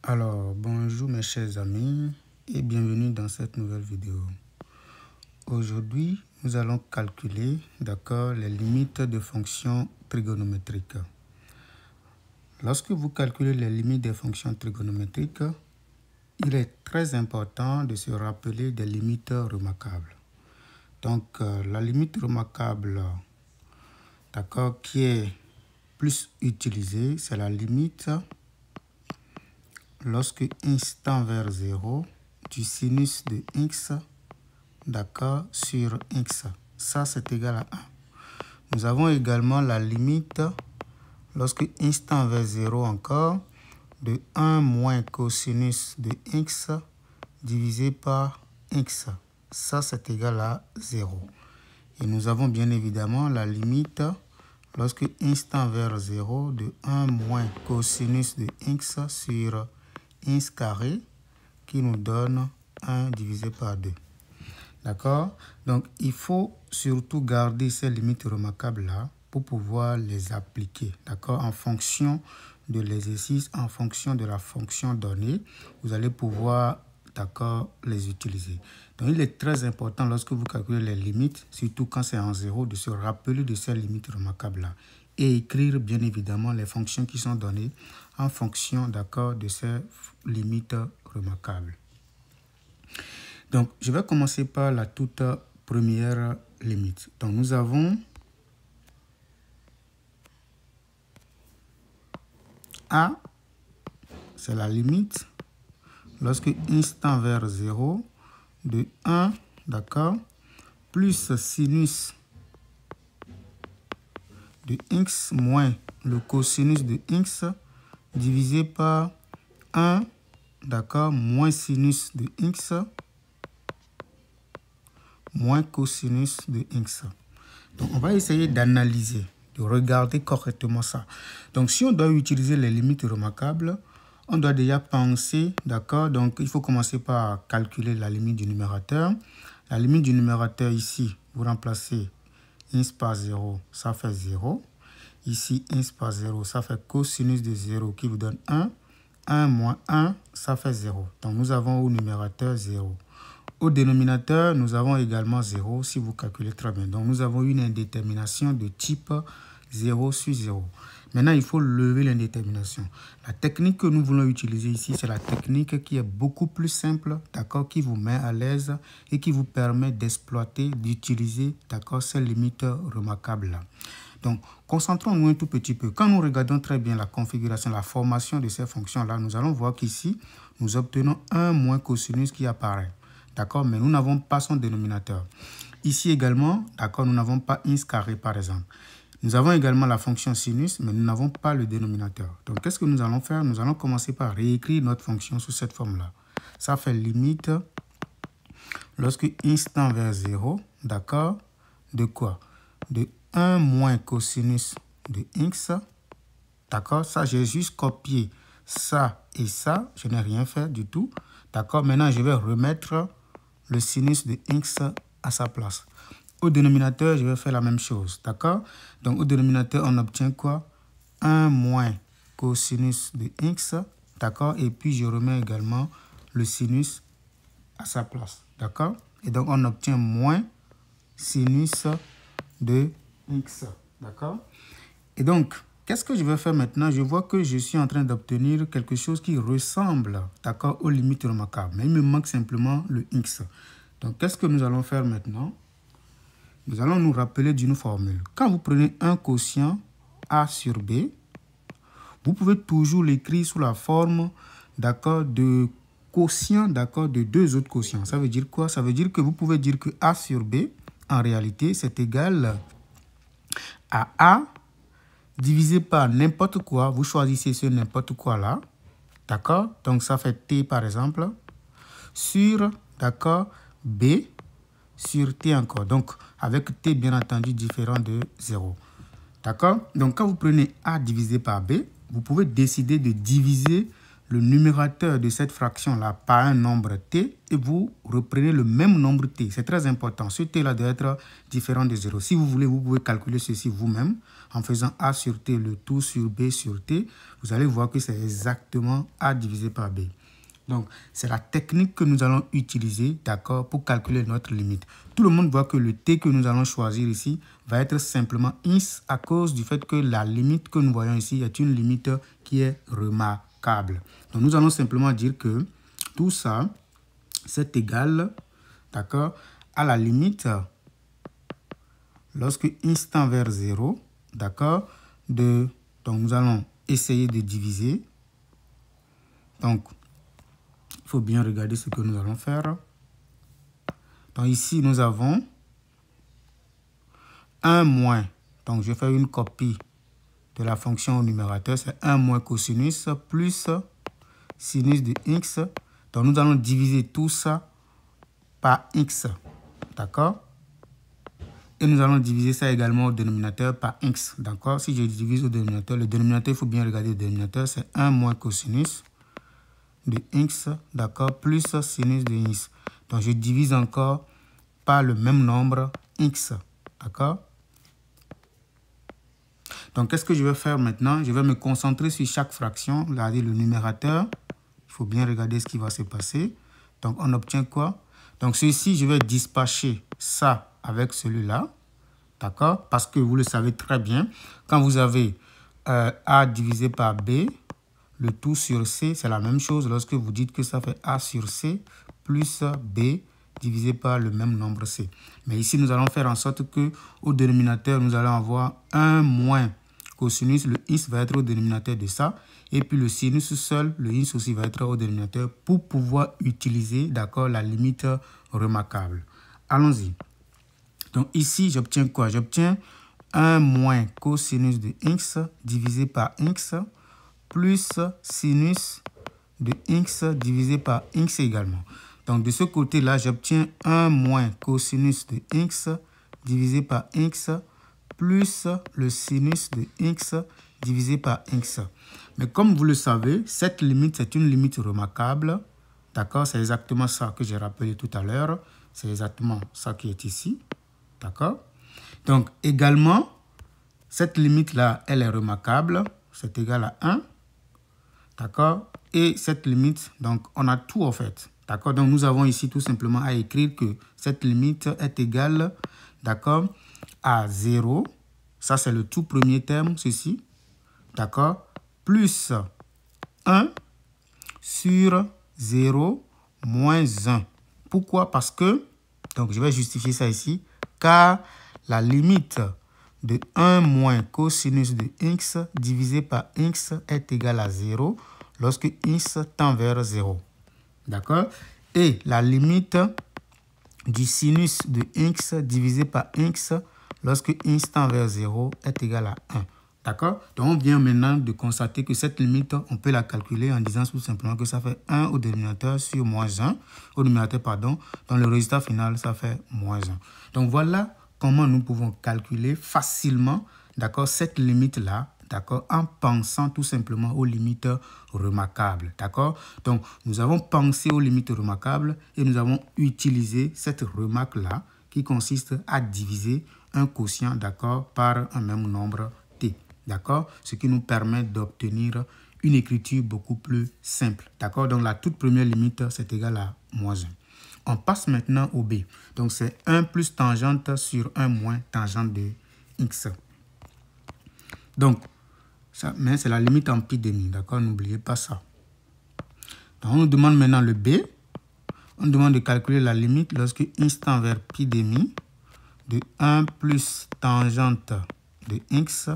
Alors, bonjour mes chers amis et bienvenue dans cette nouvelle vidéo. Aujourd'hui, nous allons calculer, les limites de fonctions trigonométriques. Lorsque vous calculez les limites des fonctions trigonométriques, il est très important de se rappeler des limites remarquables. Donc, la limite remarquable, qui est plus utilisée, c'est la limite lorsque x tend vers 0 du sinus de x, sur x. Ça, c'est égal à 1. Nous avons également la limite lorsque x tend vers 0 encore de 1 moins cosinus de x divisé par x. Ça, c'est égal à 0. Et nous avons bien évidemment la limite lorsque x tend vers 0 de 1 moins cosinus de x sur x carré qui nous donne 1 divisé par 2. D'accord? Donc, il faut surtout garder ces limites remarquables-là pour pouvoir les appliquer. D'accord? En fonction de l'exercice, en fonction de la fonction donnée, vous allez pouvoir, les utiliser. Donc, il est très important lorsque vous calculez les limites, surtout quand c'est en 0, de se rappeler de ces limites remarquables-là et écrire bien évidemment les fonctions qui sont données en fonction de ces limites remarquables. Donc, je vais commencer par la toute première limite. Donc, nous avons A, c'est la limite lorsque x tend vers 0 de 1, plus sinus de x moins le cosinus de x divisé par 1, moins sinus de x moins cosinus de x. Donc, on va essayer d'analyser, de regarder correctement ça. Donc, si on doit utiliser les limites remarquables, on doit déjà penser, donc il faut commencer par calculer la limite du numérateur. La limite du numérateur ici, vous remplacez x par 0, ça fait 0. Ici, x par 0, ça fait cosinus de 0 qui vous donne 1. 1 moins 1, ça fait 0. Donc, nous avons au numérateur 0. Au dénominateur, nous avons également 0 si vous calculez très bien. Donc, nous avons une indétermination de type 0 sur 0. Maintenant, il faut lever l'indétermination. La technique que nous voulons utiliser ici, c'est la technique qui est beaucoup plus simple, qui vous met à l'aise et qui vous permet d'exploiter, d'utiliser, ces limites remarquables-là. Donc, concentrons-nous un tout petit peu. Quand nous regardons très bien la configuration, la formation de ces fonctions-là, nous allons voir qu'ici, nous obtenons 1 moins cosinus qui apparaît. Mais nous n'avons pas son dénominateur. Ici également, nous n'avons pas x carré par exemple. Nous avons également la fonction sinus, mais nous n'avons pas le dénominateur. Donc, qu'est-ce que nous allons faire? Nous allons commencer par réécrire notre fonction sous cette forme-là. Ça fait limite lorsque x tend vers 0, de quoi? De 1 moins cosinus de x, ça, j'ai juste copié ça et ça, je n'ai rien fait du tout, Maintenant, je vais remettre le sinus de x à sa place. Au dénominateur, je vais faire la même chose, Donc, au dénominateur, on obtient quoi? 1 moins cosinus de x, Et puis, je remets également le sinus à sa place, Et donc, on obtient moins sinus de x, Et donc, qu'est-ce que je vais faire maintenant? Je vois que je suis en train d'obtenir quelque chose qui ressemble, aux limites remarquables. Mais il me manque simplement le x. Donc, qu'est-ce que nous allons faire maintenant? Nous allons nous rappeler d'une formule. Quand vous prenez un quotient a sur b, vous pouvez toujours l'écrire sous la forme, de quotient, de deux autres quotients. Ça veut dire quoi? Ça veut dire que vous pouvez dire que a sur b, en réalité, c'est égal à a divisé par n'importe quoi. Vous choisissez ce n'importe quoi là. Donc, ça fait t par exemple. Sur, b sur t encore. Donc, avec t bien entendu différent de 0. Donc, quand vous prenez a divisé par b, vous pouvez décider de diviser le numérateur de cette fraction-là par un nombre t et vous reprenez le même nombre t. C'est très important. Ce t-là doit être différent de 0. Si vous voulez, vous pouvez calculer ceci vous-même en faisant A sur T, le tout sur B sur T, vous allez voir que c'est exactement A divisé par B. Donc, c'est la technique que nous allons utiliser, d'accord, pour calculer notre limite. Tout le monde voit que le T que nous allons choisir ici va être simplement ins à cause du fait que la limite que nous voyons ici est une limite qui est remarquable. Donc, nous allons simplement dire que tout ça, c'est égal, d'accord, à la limite, lorsque ins tend vers 0, d'accord, donc nous allons essayer de diviser. Donc, il faut bien regarder ce que nous allons faire. Donc ici, nous avons 1 moins. Donc, je fais une copie de la fonction au numérateur. C'est 1 moins cosinus plus sinus de x. Donc, nous allons diviser tout ça par x. D'accord? Et nous allons diviser ça également au dénominateur par x. D'accord? Si je divise au dénominateur, le dénominateur, il faut bien regarder le dénominateur. C'est 1 moins cosinus de x, d'accord, plus sinus de x. Donc, je divise encore par le même nombre x, d'accord. Donc, qu'est-ce que je vais faire maintenant? Je vais me concentrer sur chaque fraction, regardez le numérateur. Il faut bien regarder ce qui va se passer. Donc, on obtient quoi? Donc, ceci, je vais dispatcher ça avec celui-là, d'accord, parce que vous le savez très bien, quand vous avez A divisé par B, le tout sur C, c'est la même chose lorsque vous dites que ça fait A sur C plus B divisé par le même nombre C. Mais ici, nous allons faire en sorte que au dénominateur, nous allons avoir 1 moins cosinus. Le x va être au dénominateur de ça. Et puis le sinus seul, le x aussi va être au dénominateur pour pouvoir utiliser, d'accord, la limite remarquable. Allons-y. Donc ici, j'obtiens quoi? J'obtiens 1 moins cosinus de x divisé par x plus sinus de x divisé par x également. Donc, de ce côté-là, j'obtiens 1 moins cosinus de x divisé par x plus le sinus de x divisé par x. Mais comme vous le savez, cette limite, c'est une limite remarquable. D'accord? C'est exactement ça que j'ai rappelé tout à l'heure. C'est exactement ça qui est ici. D'accord? Donc, également, cette limite-là, elle est remarquable. C'est égal à 1. D'accord? Et cette limite, donc, on a tout en fait. D'accord? Donc, nous avons ici tout simplement à écrire que cette limite est égale, d'accord, à 0. Ça, c'est le tout premier terme, ceci. D'accord? Plus 1 sur 0 moins 1. Pourquoi? Parce que, donc, je vais justifier ça ici, car la limite de 1 moins cosinus de x divisé par x est égal à 0 lorsque x tend vers 0. D'accord? Et la limite du sinus de x divisé par x lorsque x tend vers 0 est égal à 1. D'accord? Donc, on vient maintenant de constater que cette limite, on peut la calculer en disant tout simplement que ça fait 1 au dénominateur sur moins 1, au numérateur, pardon. Donc, le résultat final, ça fait moins 1. Donc, voilà comment nous pouvons calculer facilement, d'accord, cette limite-là, d'accord, en pensant tout simplement aux limites remarquables, d'accord. Donc, nous avons pensé aux limites remarquables et nous avons utilisé cette remarque-là qui consiste à diviser un quotient, d'accord, par un même nombre t, d'accord, ce qui nous permet d'obtenir une écriture beaucoup plus simple, d'accord. Donc, la toute première limite, c'est égal à moins 1. On passe maintenant au B. Donc, c'est 1 plus tangente sur 1 moins tangente de x. Donc, ça, mais c'est la limite en pi demi, d'accord? N'oubliez pas ça. Donc, on nous demande maintenant le B. On demande de calculer la limite lorsque x tend vers pi demi de 1 plus tangente de x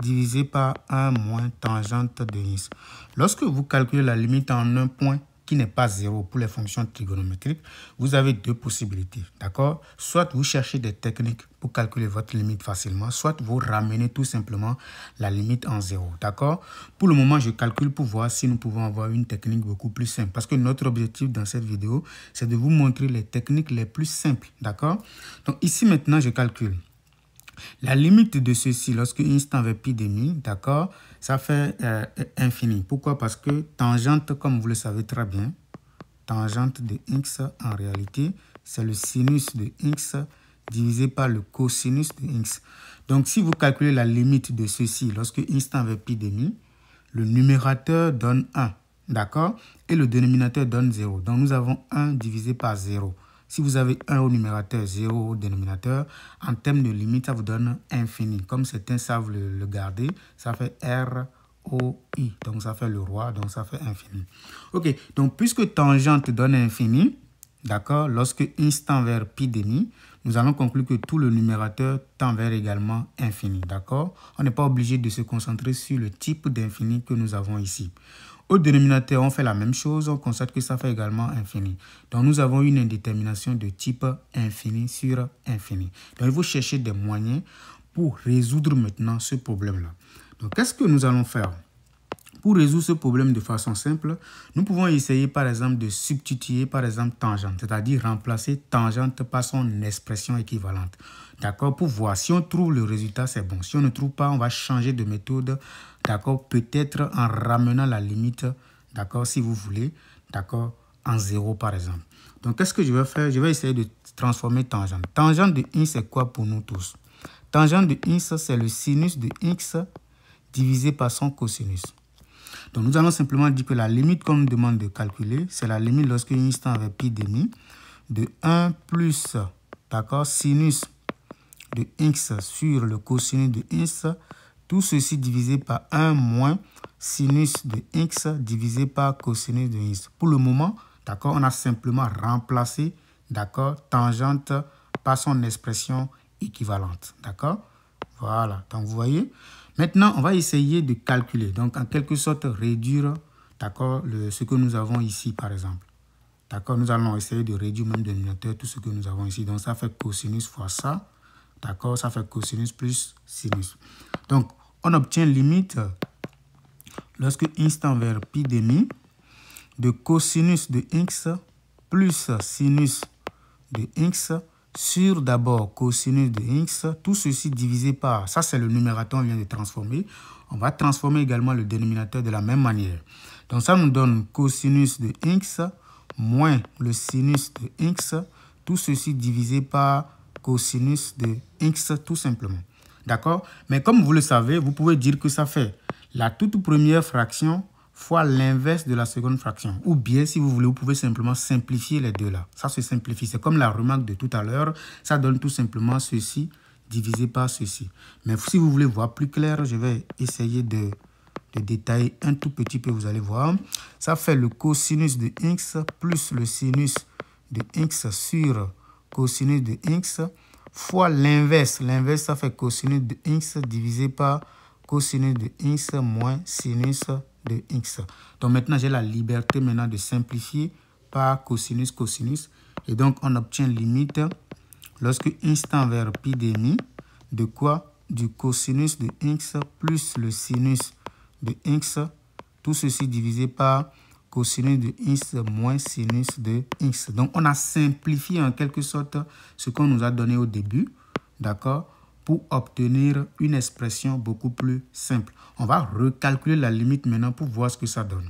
divisé par 1 moins tangente de x. Lorsque vous calculez la limite en un point qui n'est pas 0 pour les fonctions trigonométriques, vous avez deux possibilités, d'accord? Soit vous cherchez des techniques pour calculer votre limite facilement, soit vous ramenez tout simplement la limite en 0, d'accord? Pour le moment, je calcule pour voir si nous pouvons avoir une technique beaucoup plus simple, parce que notre objectif dans cette vidéo, c'est de vous montrer les techniques les plus simples, d'accord? Donc ici maintenant, je calcule. La limite de ceci, lorsque x tend vers pi demi, d'accord, ça fait infini. Pourquoi? Parce que tangente, comme vous le savez très bien, tangente de x, en réalité, c'est le sinus de x divisé par le cosinus de x. Donc, si vous calculez la limite de ceci, lorsque x tend vers pi demi, le numérateur donne 1, d'accord? Et le dénominateur donne 0. Donc, nous avons 1 divisé par 0. Si vous avez 1 au numérateur, 0 au dénominateur, en termes de limite, ça vous donne infini. Comme certains savent le garder, ça fait ROI. Donc, ça fait le roi, donc ça fait infini. OK, donc puisque tangente donne infini, d'accord, lorsque x tend vers pi demi, nous allons conclure que tout le numérateur tend vers également infini, d'accord? On n'est pas obligé de se concentrer sur le type d'infini que nous avons ici. Au dénominateur, on fait la même chose, on constate que ça fait également infini. Donc, nous avons une indétermination de type infini sur infini. Donc, il faut chercher des moyens pour résoudre maintenant ce problème-là. Donc, qu'est-ce que nous allons faire? Pour résoudre ce problème de façon simple, nous pouvons essayer par exemple de substituer par exemple tangente, c'est-à-dire remplacer tangente par son expression équivalente. D'accord? Pour voir si on trouve le résultat, c'est bon. Si on ne trouve pas, on va changer de méthode. D'accord? Peut-être en ramenant la limite, d'accord, si vous voulez, d'accord, en 0 par exemple. Donc, qu'est-ce que je vais faire? Je vais essayer de transformer tangente. Tangente de x, c'est quoi pour nous tous? Tangente de x, c'est le sinus de x divisé par son cosinus. Donc, nous allons simplement dire que la limite qu'on nous demande de calculer, c'est la limite lorsque x tend vers pi demi de 1 plus, d'accord, sinus de x sur le cosinus de x, tout ceci divisé par 1 moins sinus de x divisé par cosinus de x. Pour le moment, d'accord, on a simplement remplacé, d'accord, tangente par son expression équivalente, d'accord. Voilà, donc vous voyez. Maintenant, on va essayer de calculer, donc en quelque sorte réduire, d'accord, ce que nous avons ici par exemple. D'accord, nous allons essayer de réduire même le dénominateur, tout ce que nous avons ici. Donc ça fait cosinus fois ça, d'accord, ça fait cosinus plus sinus. Donc on obtient limite, lorsque x tend vers pi demi, de cosinus de x plus sinus de x sur d'abord cosinus de x, tout ceci divisé par, ça c'est le numérateur, on vient de transformer. On va transformer également le dénominateur de la même manière. Donc ça nous donne cosinus de x moins le sinus de x, tout ceci divisé par cosinus de x tout simplement. D'accord? Mais comme vous le savez, vous pouvez dire que ça fait la toute première fraction fois l'inverse de la seconde fraction. Ou bien, si vous voulez, vous pouvez simplement simplifier les deux là. Ça se simplifie. C'est comme la remarque de tout à l'heure. Ça donne tout simplement ceci divisé par ceci. Mais si vous voulez voir plus clair, je vais essayer de détailler un tout petit peu. Vous allez voir. Ça fait le cosinus de x plus le sinus de x sur cosinus de x fois l'inverse. L'inverse, ça fait cosinus de x divisé par cosinus de x moins sinus de x. Donc maintenant, j'ai la liberté maintenant de simplifier par cosinus, cosinus. Et donc, on obtient limite lorsque x tend vers pi demi de quoi? Du cosinus de x plus le sinus de x. Tout ceci divisé par cosinus de x moins sinus de x. Donc, on a simplifié en quelque sorte ce qu'on nous a donné au début. D'accord? Pour obtenir une expression beaucoup plus simple. On va recalculer la limite maintenant pour voir ce que ça donne.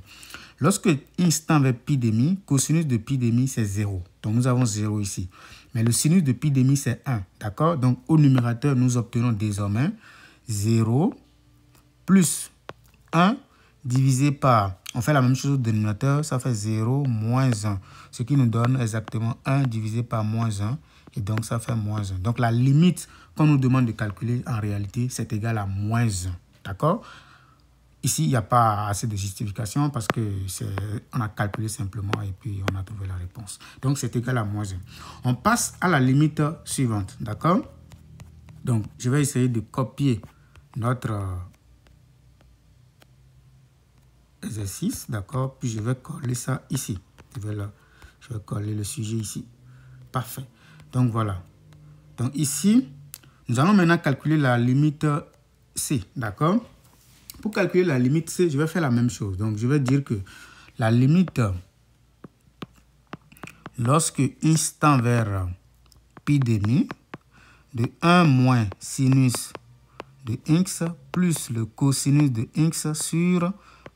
Lorsque x tend vers pi demi, cosinus de pi demi, c'est 0. Donc, nous avons 0 ici. Mais le sinus de pi demi, c'est 1. D'accord? Donc, au numérateur, nous obtenons désormais 0 plus 1 divisé par, on fait la même chose au dénominateur, ça fait 0 moins 1. Ce qui nous donne exactement 1 divisé par moins 1. Et donc, ça fait moins 1. Donc, la limite qu'on nous demande de calculer, en réalité, c'est égal à moins 1. D'accord? Ici, il n'y a pas assez de justification parce qu'on a calculé simplement et puis on a trouvé la réponse. Donc, c'est égal à moins 1. On passe à la limite suivante. D'accord? Donc, je vais essayer de copier notre exercice. D'accord? Puis, je vais coller ça ici. Je vais coller le sujet ici. Parfait. Donc, voilà. Donc, ici, nous allons maintenant calculer la limite C. D'accord? Pour calculer la limite C, je vais faire la même chose. Donc, je vais dire que la limite, lorsque x tend vers pi demi, de 1 moins sinus de x plus le cosinus de x sur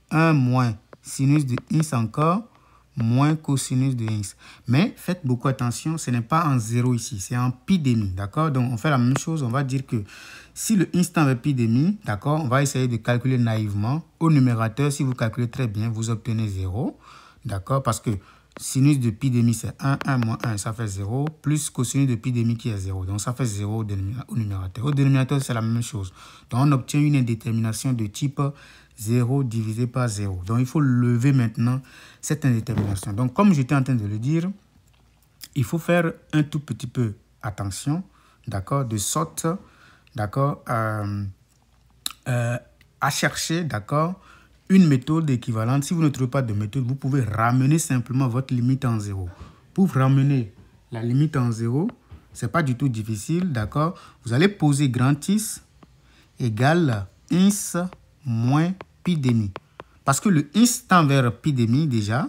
1 moins sinus de x encore, moins cosinus de x. Mais faites beaucoup attention, ce n'est pas en 0 ici, c'est en pi demi, d'accord? Donc, on fait la même chose, on va dire que si le x tend vers pi demi, d'accord, on va essayer de calculer naïvement. Au numérateur, si vous calculez très bien, vous obtenez 0, d'accord? Parce que sinus de pi demi, c'est 1, 1 moins 1, ça fait 0, plus cosinus de pi demi qui est 0. Donc, ça fait 0 au numérateur. Au dénominateur, c'est la même chose. Donc, on obtient une indétermination de type 0 divisé par 0. Donc, il faut lever maintenant cette indétermination. Donc, comme j'étais en train de le dire, il faut faire un tout petit peu attention, d'accord, de sorte, d'accord, à chercher, d'accord, une méthode équivalente. Si vous ne trouvez pas de méthode, vous pouvez ramener simplement votre limite en 0. Pour ramener la limite en 0, ce n'est pas du tout difficile, d'accord. Vous allez poser grand X égale x moins pi demi. Parce que le x tend vers pi demi déjà,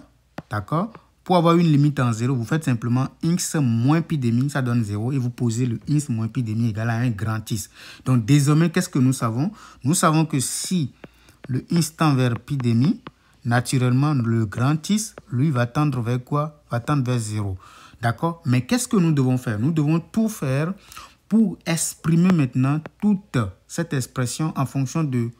d'accord. Pour avoir une limite en 0, vous faites simplement x moins pi demi, ça donne 0, et vous posez le x moins pi demi égale à un grand X. Donc désormais, qu'est-ce que nous savons? Nous savons que si le x tend vers pi demi, naturellement, le grand X, lui, va tendre vers quoi? Va tendre vers 0. D'accord? Mais qu'est-ce que nous devons faire? Nous devons tout faire pour exprimer maintenant toute cette expression en fonction de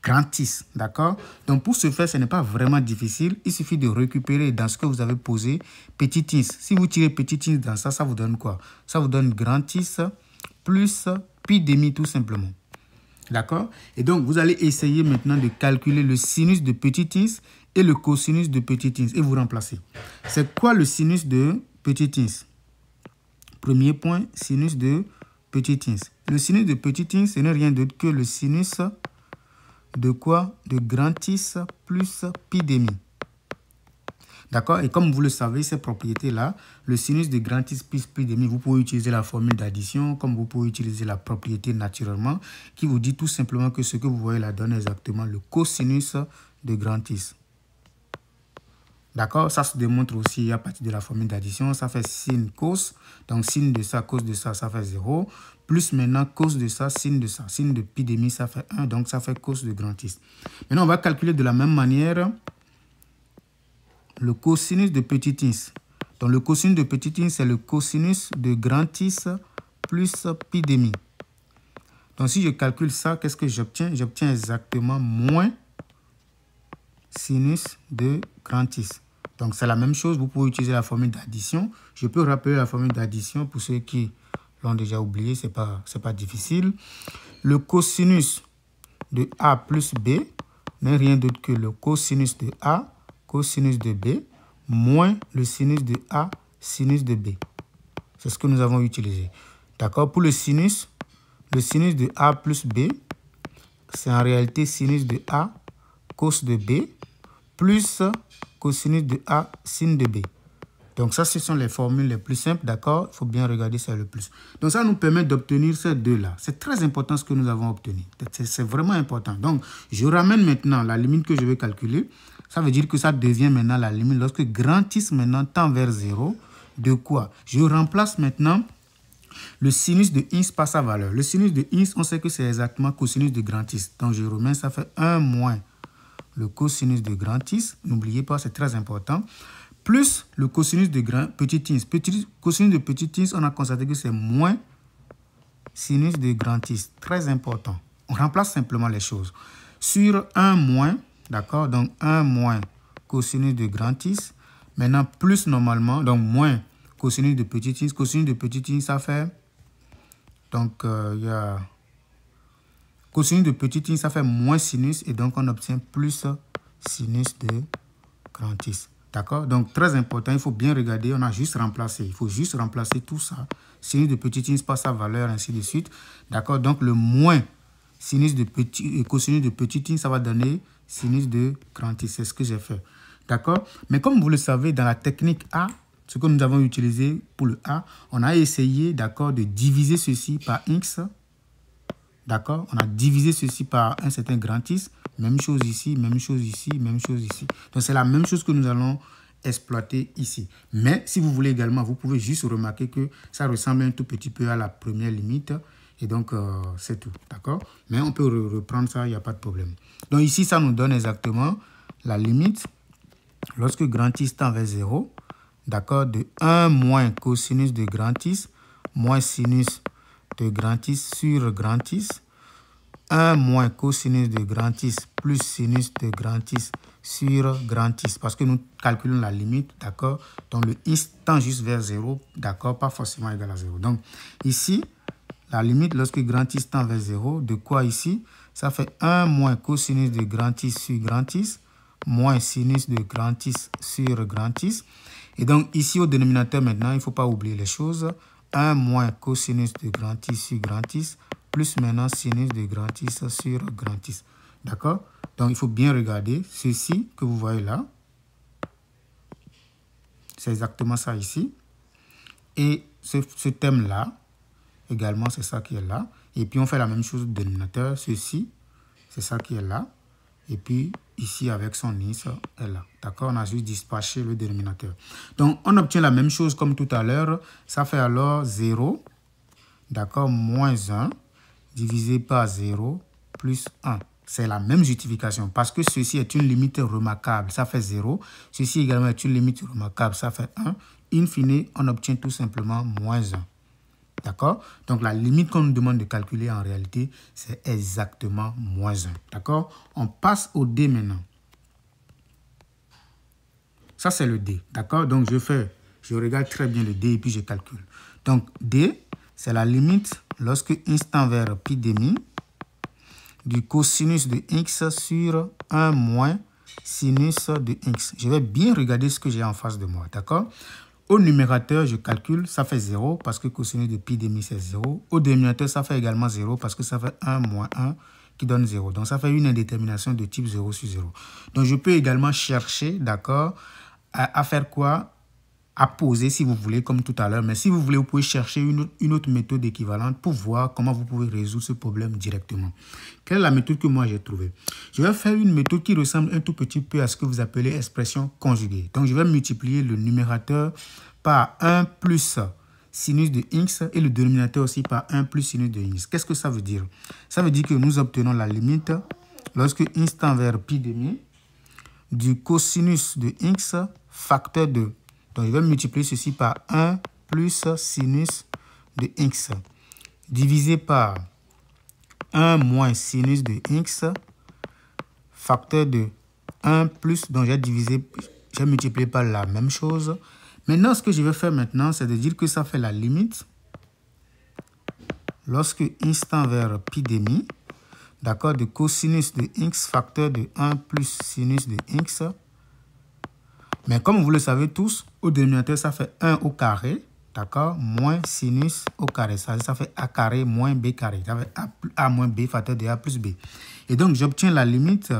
grand X. D'accord? Donc, pour ce faire, ce n'est pas vraiment difficile. Il suffit de récupérer dans ce que vous avez posé petit x. Si vous tirez petit x dans ça, ça vous donne quoi? Ça vous donne grand X plus pi demi tout simplement. D'accord? Et donc, vous allez essayer maintenant de calculer le sinus de petit x et le cosinus de petit x et vous remplacez. C'est quoi le sinus de petit x? Premier point, sinus de petit x. Le sinus de petit x, ce n'est rien d'autre que le sinus de quoi? De grand X plus pi demi. D'accord? Et comme vous le savez, ces propriétés-là, le sinus de grand X plus pi demi, vous pouvez utiliser la formule d'addition, comme vous pouvez utiliser la propriété naturellement, qui vous dit tout simplement que ce que vous voyez là donne exactement le cosinus de grand X. D'accord? Ça se démontre aussi à partir de la formule d'addition. Ça fait sin cos. Donc, sin de ça, cos de ça, ça fait 0. Plus maintenant, cos de ça, sin de ça. Sin de pi demi, ça fait 1. Donc, ça fait cos de grand X. Maintenant, on va calculer de la même manière le cosinus de petit x. Donc, le cosinus de petit x, c'est le cosinus de grand X plus pi demi. Donc, si je calcule ça, qu'est-ce que j'obtiens? J'obtiens exactement moins sinus de grand X. Donc, c'est la même chose. Vous pouvez utiliser la formule d'addition. Je peux rappeler la formule d'addition pour ceux qui l'ont déjà oublié. Ce n'est pas difficile. Le cosinus de A plus B n'est rien d'autre que le cosinus de A, cosinus de B, moins le sinus de A, sinus de B. C'est ce que nous avons utilisé. D'accord? Pour le sinus de A plus B, c'est en réalité sinus de A, cos de B, plus cosinus de A, sin de B. Donc ça, ce sont les formules les plus simples, d'accord? Il faut bien regarder ça le plus. Donc ça nous permet d'obtenir ces deux-là. C'est très important ce que nous avons obtenu. C'est vraiment important. Donc, je ramène maintenant la limite que je vais calculer. Ça veut dire que ça devient maintenant la limite lorsque grand X maintenant tend vers 0. De quoi? Je remplace maintenant le sinus de x par sa valeur. Le sinus de x, on sait que c'est exactement cosinus de grand X. Donc je remets, ça fait 1 moins le cosinus de grand X. N'oubliez pas, c'est très important. Plus le cosinus de petit x. Cosinus de petit x, on a constaté que c'est moins sinus de grand X. Très important. On remplace simplement les choses. Sur 1 moins, d'accord, donc 1 moins cosinus de grand X. Maintenant, plus normalement, donc moins cosinus de petit x. Cosinus de petit x, ça fait, donc il y a cosinus de petit x, ça fait moins sinus, et donc on obtient plus sinus de grand X. D'accord? Donc, très important, il faut bien regarder, on a juste remplacé. Il faut juste remplacer tout ça. Sinus de petit x par sa valeur, ainsi de suite. D'accord? Donc, le moins sinus de cosinus de petit x, ça va donner sinus de grand X. C'est ce que j'ai fait. D'accord? Mais comme vous le savez, dans la technique A, ce que nous avons utilisé pour le A, on a essayé, d'accord, de diviser ceci par x. D'accord? On a divisé ceci par un certain grand X. Même chose ici, même chose ici, même chose ici. Donc, c'est la même chose que nous allons exploiter ici. Mais si vous voulez également, vous pouvez juste remarquer que ça ressemble un tout petit peu à la première limite. Et donc, c'est tout. D'accord? Mais on peut reprendre ça, il n'y a pas de problème. Donc, ici, ça nous donne exactement la limite. lorsque grand X tend vers 0, d'accord, de 1 moins cosinus de grand X moins sinus de grand X sur grand X, 1 moins cosinus de grand X plus sinus de grand X sur grand X, parce que nous calculons la limite, d'accord, donc le X tend juste vers 0, d'accord, pas forcément égal à 0. Donc ici, la limite lorsque grand X tend vers 0, de quoi ici? Ça fait 1 moins cosinus de grand X sur grand X moins sinus de grand X sur grand X. Et donc ici au dénominateur maintenant, il ne faut pas oublier les choses. 1 moins cosinus de grand X sur grand X plus maintenant sinus de grand X sur grand X. D'accord? Donc il faut bien regarder ceci que vous voyez là. C'est exactement ça ici. Et ce thème-là, également, c'est ça qui est là. Et puis on fait la même chose au dénominateur. Ceci, c'est ça qui est là. Et puis ici, avec son X, est là. D'accord? On a juste dispatché le dénominateur. Donc, on obtient la même chose comme tout à l'heure. Ça fait alors 0, d'accord, moins 1, divisé par 0, plus 1. C'est la même justification parce que ceci est une limite remarquable. Ça fait 0. Ceci également est une limite remarquable. Ça fait 1. In fine, on obtient tout simplement moins 1. D'accord? Donc, la limite qu'on nous demande de calculer en réalité, c'est exactement moins 1. D'accord? On passe au D maintenant. Ça, c'est le D. D'accord? Donc, je regarde très bien le D et puis je calcule. Donc, D, c'est la limite lorsque x tend vers pi demi du cosinus de x sur 1 moins sinus de x. Je vais bien regarder ce que j'ai en face de moi. D'accord? Au numérateur, je calcule, ça fait 0 parce que cosinus de pi demi, c'est 0. Au dénominateur, ça fait également 0 parce que ça fait 1 moins 1 qui donne 0. Donc, ça fait une indétermination de type 0 sur 0. Donc, je peux également chercher, d'accord, à faire quoi? À poser si vous voulez, comme tout à l'heure. Mais si vous voulez, vous pouvez chercher une autre méthode équivalente pour voir comment vous pouvez résoudre ce problème directement. Quelle est la méthode que moi j'ai trouvée? Je vais faire une méthode qui ressemble un tout petit peu à ce que vous appelez expression conjuguée. Donc, je vais multiplier le numérateur par 1 plus sinus de x et le dénominateur aussi par 1 plus sinus de x. Qu'est-ce que ça veut dire? Ça veut dire que nous obtenons la limite lorsque x tend vers pi demi du cosinus de x facteur 2. Donc, je vais multiplier ceci par 1 plus sinus de x divisé par 1 moins sinus de x facteur de 1 plus, donc j'ai multiplié par la même chose. Maintenant, ce que je vais faire maintenant, c'est de dire que ça fait la limite lorsque x tend vers pi demi, d'accord, de cosinus de x facteur de 1 plus sinus de x. Mais comme vous le savez tous, au dénominateur, ça fait 1 au carré, d'accord, moins sinus au carré. Ça fait a carré moins b carré. Ça fait a moins b facteur de a plus b. Et donc, j'obtiens la limite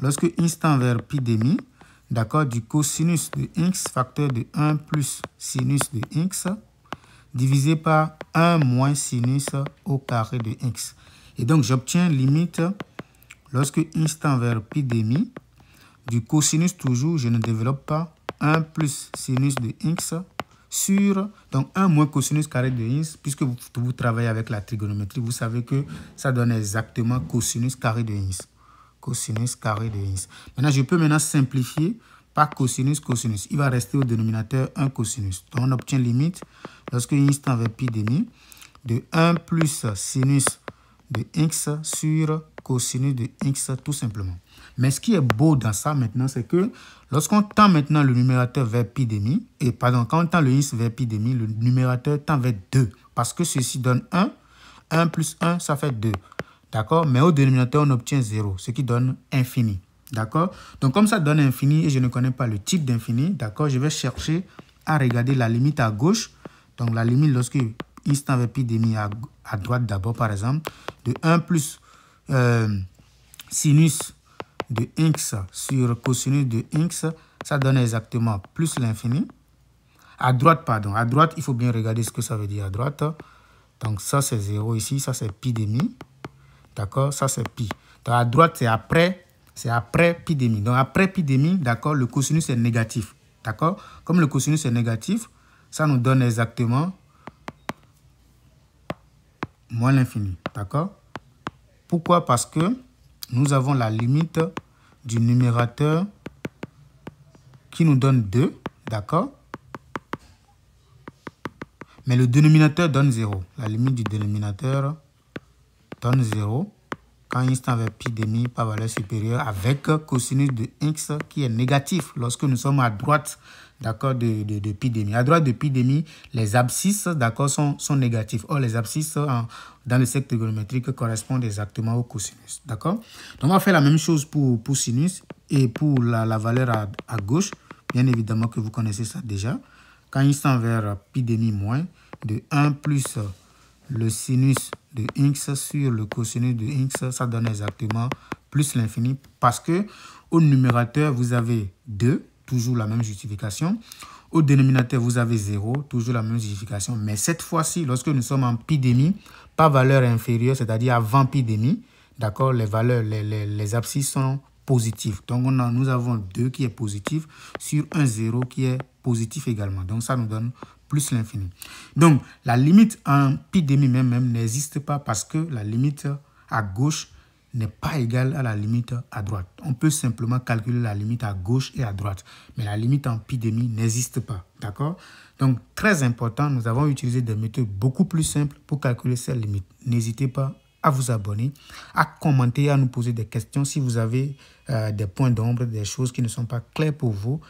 lorsque x tend vers pi demi, d'accord, du cosinus de x facteur de 1 plus sinus de x divisé par 1 moins sinus au carré de x. Et donc, j'obtiens limite lorsque x tend vers pi demi du cosinus toujours, je ne développe pas, 1 plus sinus de x sur, donc 1 moins cosinus carré de x, puisque vous travaillez avec la trigonométrie, vous savez que ça donne exactement cosinus carré de x. Cosinus carré de x. Maintenant, je peux maintenant simplifier par cosinus, cosinus. Il va rester au dénominateur 1 cosinus. Donc, on obtient limite, lorsque x tend vers pi demi, de 1 plus sinus de x sur cosinus de x tout simplement. Mais ce qui est beau dans ça maintenant, c'est que lorsqu'on tend maintenant le numérateur vers pi demi, quand on tend le x vers pi demi, le numérateur tend vers 2. Parce que ceci donne 1. 1 plus 1, ça fait 2. D'accord? Mais au dénominateur, on obtient 0, ce qui donne infini. D'accord? Donc, comme ça donne infini et je ne connais pas le type d'infini, d'accord, je vais chercher à regarder la limite à gauche. Donc, la limite lorsque x tend vers pi demi à droite d'abord, par exemple, de 1 plus sinus de x sur cosinus de x, ça donne exactement plus l'infini. À droite, pardon. À droite, il faut bien regarder ce que ça veut dire à droite. Donc, ça, c'est 0 ici. Ça, c'est pi demi. D'accord? Ça, c'est pi. Donc, à droite, c'est après pi demi. Donc, après pi demi, d'accord, le cosinus est négatif. D'accord? Comme le cosinus est négatif, ça nous donne exactement moins l'infini. D'accord? Pourquoi? Parce que nous avons la limite du numérateur qui nous donne 2, d'accord? Mais le dénominateur donne 0. La limite du dénominateur donne 0 quand x tend vers pi demi par valeur supérieure avec cosinus de x qui est négatif lorsque nous sommes à droite, d'accord, de pi demi. À droite de pi demi, les abscisses, d'accord, sont négatifs. Or, les abscisses dans le cercle trigonométrique correspondent exactement au cosinus, d'accord? Donc, on va faire la même chose pour sinus et pour la valeur à gauche. Bien évidemment que vous connaissez ça déjà. Quand x tend vers pi demi moins de 1 plus le sinus de x sur le cosinus de x, ça donne exactement plus l'infini parce que au numérateur, vous avez 2, toujours la même justification. Au dénominateur, vous avez 0, toujours la même justification. Mais cette fois-ci, lorsque nous sommes en pi demi, pas valeur inférieure, c'est-à-dire avant pi demi, d'accord, les valeurs, les abscisses sont positifs. Donc, nous avons 2 qui est positif sur un 0 qui est positif également. Donc, ça nous donne plus l'infini. Donc, la limite en pi demi même n'existe pas parce que la limite à gauche n'est pas égale à la limite à droite. On peut simplement calculer la limite à gauche et à droite. Mais la limite en pi demi n'existe pas. D'accord? Donc, très important, nous avons utilisé des méthodes beaucoup plus simples pour calculer ces limites. N'hésitez pas à vous abonner, à commenter, à nous poser des questions si vous avez des points d'ombre, des choses qui ne sont pas claires pour vous.